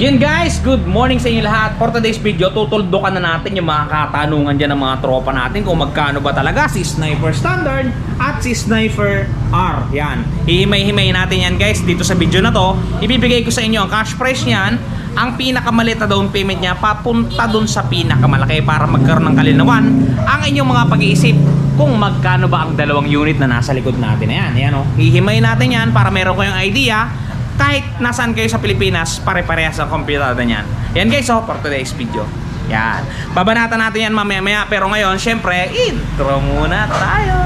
Yun guys, good morning sa inyo lahat. For today's video, tutuldukan na natin yung mga katanungan dyan ng mga tropa natin kung magkano ba talaga si Sniper Standard at si Sniper R. Yan, hihimay-himay natin yan guys dito sa video na to. Ibibigay ko sa inyo ang cash price niyan, ang pinakamalit na down payment niya papunta dun sa pinakamalaki para magkaroon ng kalinawan ang inyong mga pag-iisip kung magkano ba ang dalawang unit na nasa likod natin. Ayan, ayan o. Hihimay natin yan para meron kayong idea. Kahit nasaan kayo sa Pilipinas, pare-parehas ang computer niyan. Yan guys, for today's video. Yan. Babanatan natin yan mamaya-maya. Pero ngayon, syempre, intro muna tayo.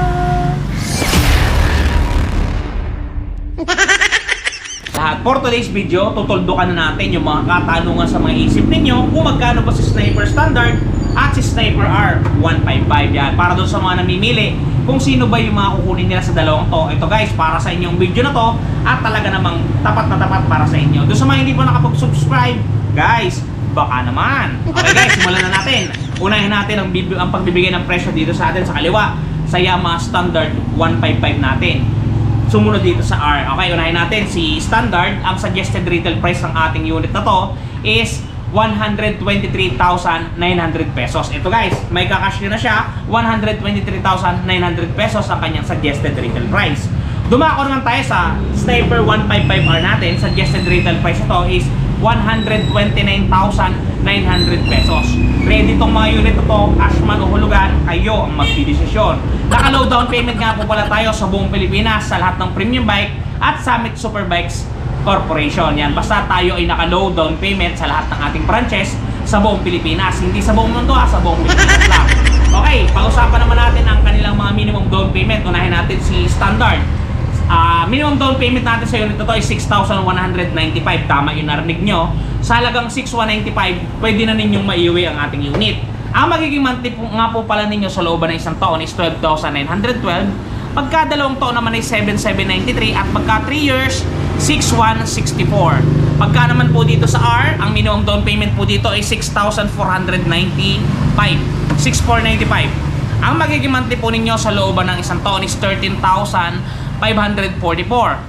Lahat, for today's video, tutuldukan na natin yung mga katanungan sa mga isip ninyo kung magkano ba si Sniper Standard at si Sniper R 155. Yan. Para doon sa mga namimili kung sino ba yung mga kukunin nila sa dalawang to. Ito guys, para sa inyong video na to at talaga namang tapat na tapat para sa inyo. Doon sa mga hindi pa nakapag-subscribe, guys, baka naman. Okay guys, simulan na natin. Unahin natin ang pagbibigay ng presyo dito sa atin sa kaliwa sa Yamaha Standard 155 natin. Sumunod dito sa R. Okay, unahin natin si Standard. Ang suggested retail price ng ating unit na to is 123,900 pesos. Ito guys, may kakash na siya. 123,900 pesos ang kanyang suggested retail price. Dumako naman tayo sa Sniper 155R natin. Suggested retail price ito is 129,900 pesos. Ready tong mga unit ito, cash man o hulugan, kayo ang magdidesisyon. Naka-low down payment nga po pala tayo sa buong Pilipinas sa lahat ng premium bike at Summit Superbikes Corporation. Yan, basta tayo ay naka-low down payment sa lahat ng ating branches sa buong Pilipinas. Hindi sa buong mundo, sa buong Pilipinas lang. Okay, pag-usapan naman natin ang kanilang mga minimum down payment. Unahin natin si Standard. Minimum down payment natin sa unit na to ay 6,195. Tama yung narinig nyo. Sa halagang 6,195, pwede na ninyong maiuwi ang ating unit. Ang magiging monthly po, nga po pala ninyo sa looban ng isang taon is 12,912. Pagka dalawang taon naman ay 7,793. At pagka 3 years, 6,164. Pagka naman po dito sa R, ang minimum down payment po dito ay 6,495. 6,495. Ang magiging monthly po ninyo sa looban ng isang taon is 13,544.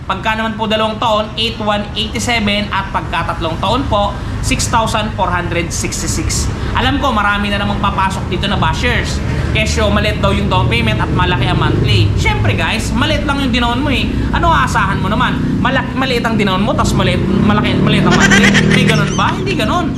Pagka naman po dalawang taon, 8,187. At pagka tatlong taon po, 6,466. Alam ko marami na namang papasok dito na bashers. Kesyo maliit daw yung down payment at malaki ang monthly. Syempre guys, maliit lang yung dinaon mo eh. Ano aasahan mo naman? Maliit ang dinaon mo, tapos maliit ang monthly. Hindi ganun ba? Hindi ganun.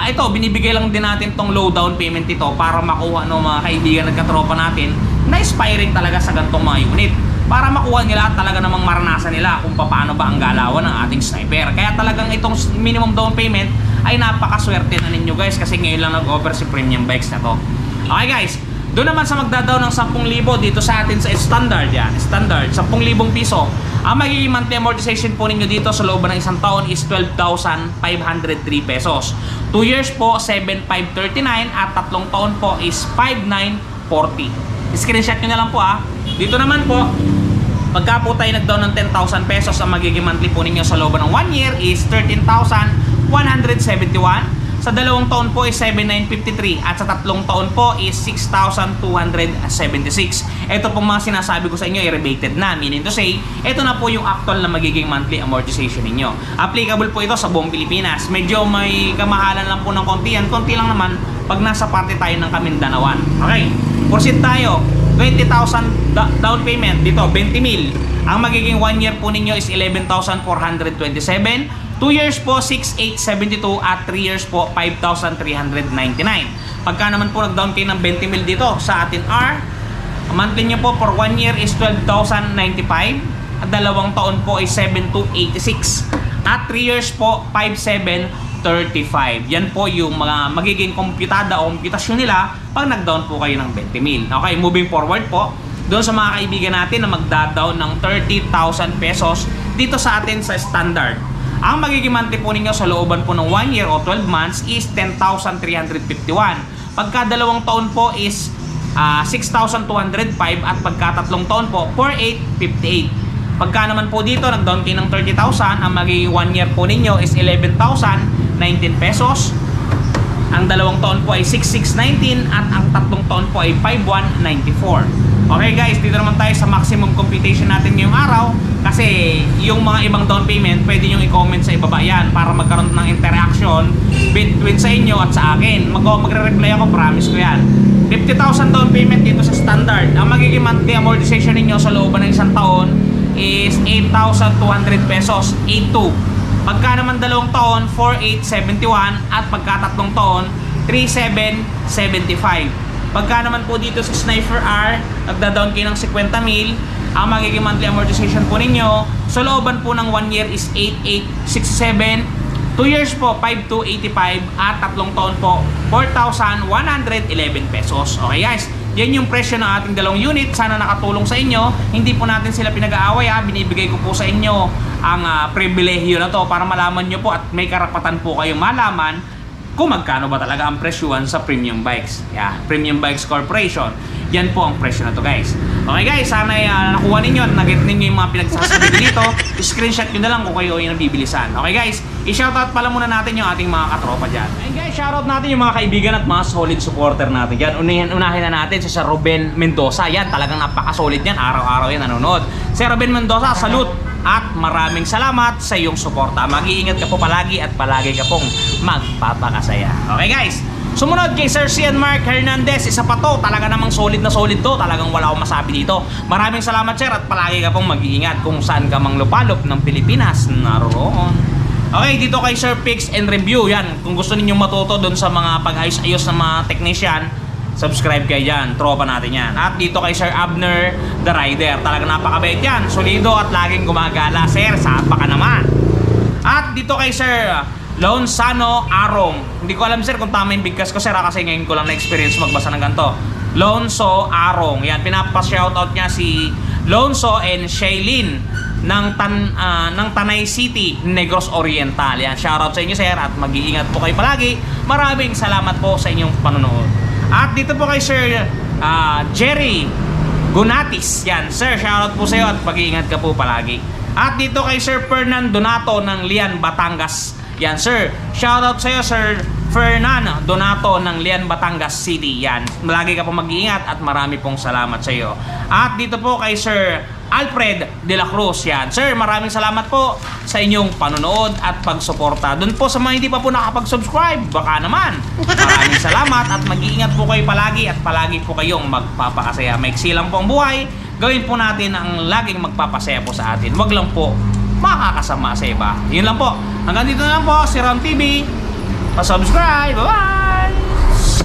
Ito, binibigay lang din natin tong low down payment ito para makuha mga kaibigan at katropa natin na aspiring talaga sa gantong mga unit. Para makuha nila at talaga namang maranasan nila kung paano ba ang galawan ng ating sniper. Kaya talagang itong minimum down payment ay napakaswerte na ninyo guys kasi ngayon lang nag-offer si premium bikes na to. Okay guys, doon naman sa magdadaw ng 10,000 dito sa atin sa Standard yan. Standard, 10,000 piso. Ang magiging monthly amortization po ninyo dito sa looban ng isang taon is 12,503 pesos. 2 years po, 7,539 at tatlong taon po is 5,940. Screenshot nyo na lang po Dito naman po, pagka po tayo nag-down ng 10,000 pesos, ang magiging monthly po ninyo sa looban ng 1 year is 13,171. Sa dalawang taon po is 7,953 at sa tatlong taon po is 6,276. Ito pong mga sinasabi ko sa inyo ay rebated na, meaning to say, ito na po yung actual na magiging monthly amortization ninyo. Applicable po ito sa buong Pilipinas. Medyo may kamahalan lang po ng konti yan. Konti lang naman pag nasa parte tayo ng Kamindanawan. Okay, proceed tayo. 20,000 down payment dito, 20,000. Ang magiging 1 year po ninyo is 11,427. 2 years po, 6,872 at 3 years po, 5,399. Pagka naman po nag-down kayo ng 20,000 dito sa atin R, monthly nyo po for 1 year is 12,095 at dalawang taon po ay 7,286 at 3 years po, 5,735. Yan po yung mga magiging komputada o komputasyon nila pag nag-down po kayo ng 20,000. Okay, moving forward po, doon sa mga kaibigan natin na magda-down ng 30,000 pesos dito sa atin sa Standard. Ang magiging monthly po ninyo sa looban po ng 1 year o 12 months is 10,351. Pagka dalawang taon po is 6,205 at pagka tatlong taon po 4,858. Pagka naman po dito nag-down kayo ng 30,000, ang magiging 1 year po ninyo is 11,019 pesos. Ang dalawang taon po ay 6,619 at ang tatlong taon po ay 5,194. Okay guys, dito naman tayo sa maximum computation natin ngayong araw. Kasi yung mga ibang down payment, pwede nyo i-comment sa ibaba yan para magkaroon ng interaction between sa inyo at sa akin. Magre-reply ako, promise ko yan. 50,000 down payment dito sa standard. Ang magiging monthly amortization ninyo sa looban ng isang taon is 8,200 pesos, 82. Pagka naman 2 taon, 4,871 at pagka 3 taon, 3,775. Pagka naman po dito sa Sniper R, nagda-down kayo ng 50,000, ang magiging monthly amortization po ninyo sa looban po ng 1 year is 8,867, 2 years po 5,285 at 3 taon po 4,111 pesos. Okay guys, yan yung presyo ng ating dalawang unit. Sana nakatulong sa inyo. Hindi po natin sila pinag-aaway ha. Binibigay ko po sa inyo ang pribilehyo na to para malaman nyo po at may karapatan po kayong malaman kung magkano ba talaga ang presyuhan sa Premium Bikes. Yeah, Premium Bikes Corporation. Yan po ang presyo na to guys. Okay guys, sana nakuha ninyo at nag-get ninyo yung mga pinagsasabi dito. Screenshot nyo na lang kung kayo yung nabibilisan. Okay guys, i-shoutout pala muna natin yung ating mga katropa dyan. And guys, shoutout natin yung mga kaibigan at mga solid supporter natin dyan. Unahin na natin si Sir Ruben Mendoza. Yan, talagang napaka-solid yan. Araw-araw yan nanonood. Sir Ruben Mendoza, salute! At maraming salamat sa iyong suporta. Mag-iingat ka po palagi at palagi ka pong magpapakasaya. Okay guys, sumunod kay Sir Cian Mark Hernandez. Isa pa to, talaga namang solid na solid to. Talagang wala akong masabi dito. Maraming salamat sir at palagi ka pong mag-iingat kung saan ka mang lupalop ng Pilipinas. Naroon. Okay, dito kay Sir Pix and Review. Yan, kung gusto ninyong matuto doon sa mga pag-ayos-ayos ng mga technician, subscribe kayo dyan, tropa natin yan. At dito kay Sir Abner the Rider, talagang napakabait yan, solido at laging gumagala. Sir, sapa ka naman. At dito kay Sir Lonsano Arong, hindi ko alam sir kung tama yung bigkas ko sir kasi ngayon ko lang na-experience magbasa ng ganito. Lonso Arong, yan, pinapa-shoutout niya si Lonso and Shailene ng Tanay City, Negros Oriental. Yan, shoutout sa inyo sir at mag-iingat po kayo palagi. Maraming salamat po sa inyong panonood. At dito po kay Sir Jerry Gunatis. Yan, sir, shoutout po sa iyo at pag-iingat ka po palagi. At dito kay Sir Fernan Donato ng Lian, Batangas. Yan, sir, shoutout sa iyo, Sir Fernan Donato ng Lian, Batangas City. Yan, lagi ka po mag-iingat at marami pong salamat sa iyo. At dito po kay Sir Alfred de la Cruz. Yan, sir, maraming salamat po sa inyong panonood at pagsuporta. Doon po sa mga hindi pa po nakapag-subscribe, baka naman. Maraming salamat at mag-iingat po kayo palagi at palagi po kayong magpapakasaya. Maiksi lang po ang buhay. Gawin po natin ang laging magpapasaya po sa atin. Wag lang po makakasama sa iba. Yun lang po. Hanggang dito na lang po si Ron TV. Pa-subscribe. Bye-bye!